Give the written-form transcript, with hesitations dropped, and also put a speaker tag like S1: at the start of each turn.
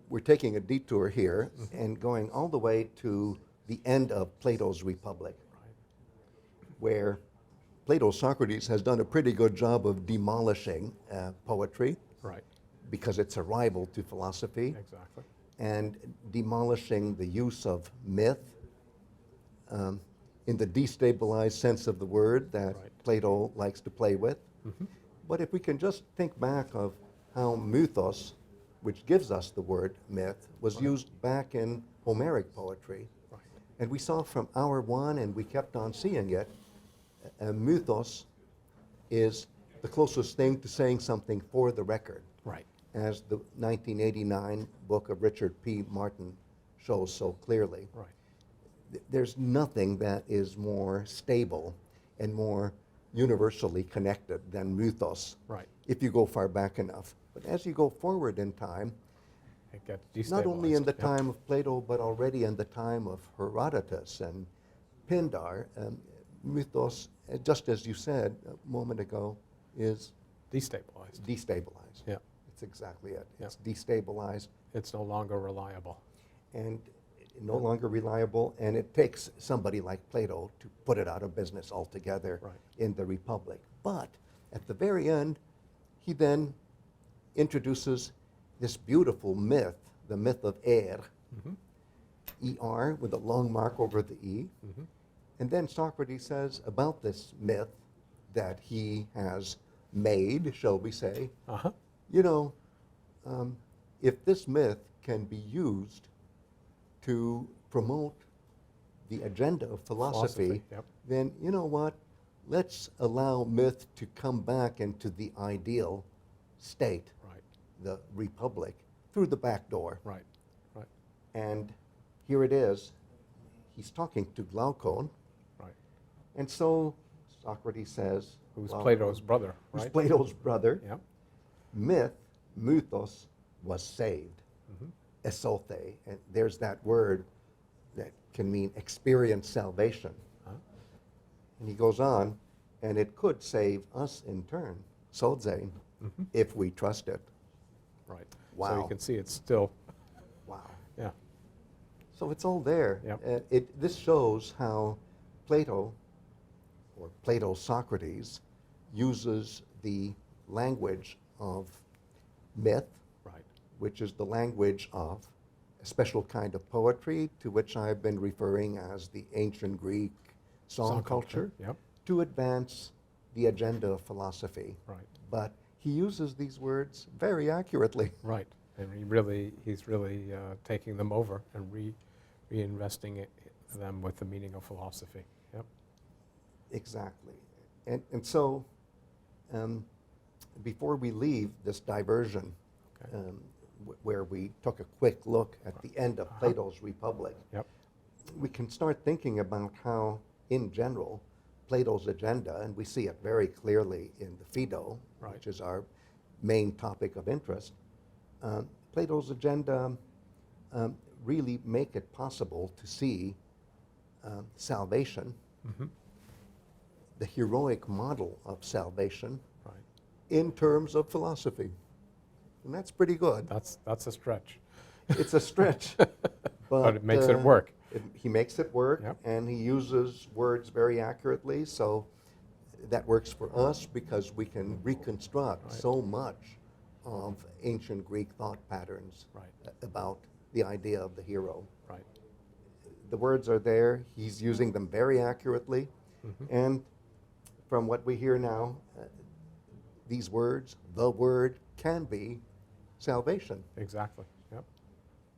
S1: we're taking a detour here and going all the way to the end of Plato's Republic, where Plato's Socrates has done a pretty good job of demolishing poetry, because it's a rival to philosophy, and demolishing the use of myth in the destabilized sense of the word that Plato likes to play with. But if we can just think back of how Mūthos, which gives us the word myth, was used back in Homeric poetry. And we saw from hour one, and we kept on seeing it, Mūthos is the closest thing to saying something for the record, as the 1989 book of Richard P. Martin shows so clearly. There's nothing that is more stable and more universally connected than Mūthos, if you go far back enough. But as you go forward in time,
S2: it gets destabilized.
S1: Not only in the time of Plato, but already in the time of Herodotus and Pindar, Mūthos, just as you said a moment ago, is
S2: destabilized.
S1: Destabilized.
S2: Yeah.
S1: It's exactly it. It's destabilized.
S2: It's no longer reliable.
S1: And no longer reliable, and it takes somebody like Plato to put it out of business altogether in the Republic. But at the very end, he then introduces this beautiful myth, the myth of E-R, with a long mark over the E. And then Socrates says about this myth that he has made, shall we say, you know, if this myth can be used to promote the agenda of philosophy, then you know what? Let's allow myth to come back into the ideal state, the Republic, through the back door. And here it is. He's talking to Glaucon. And so Socrates says,
S2: who's Plato's brother,
S1: who's Plato's brother, myth, Mūthos, was saved. Esothe, and there's that word that can mean experience salvation. And he goes on, and it could save us in turn, soze, if we trust it. Wow.
S2: So you can see it's still.
S1: Wow.
S2: Yeah.
S1: So it's all there. This shows how Plato, or Plato's Socrates, uses the language of myth, which is the language of a special kind of poetry to which I've been referring as the ancient Greek song culture, to advance the agenda of philosophy. But he uses these words very accurately.
S2: And he's really taking them over and reinvesting them with the meaning of philosophy.
S1: Exactly. And so before we leave this diversion, where we took a quick look at the end of Plato's Republic, we can start thinking about how, in general, Plato's agenda, and we see it very clearly in the Phaedo, which is our main topic of interest, Plato's agenda really make it possible to see salvation, the heroic model of salvation, in terms of philosophy. And that's pretty good.
S2: That's a stretch.
S1: It's a stretch.
S2: But it makes it work.
S1: He makes it work, and he uses words very accurately, so that works for us because we can reconstruct so much of ancient Greek thought patterns about the idea of the hero. The words are there. He's using them very accurately. And from what we hear now, these words, the word, can be salvation.
S2: Exactly.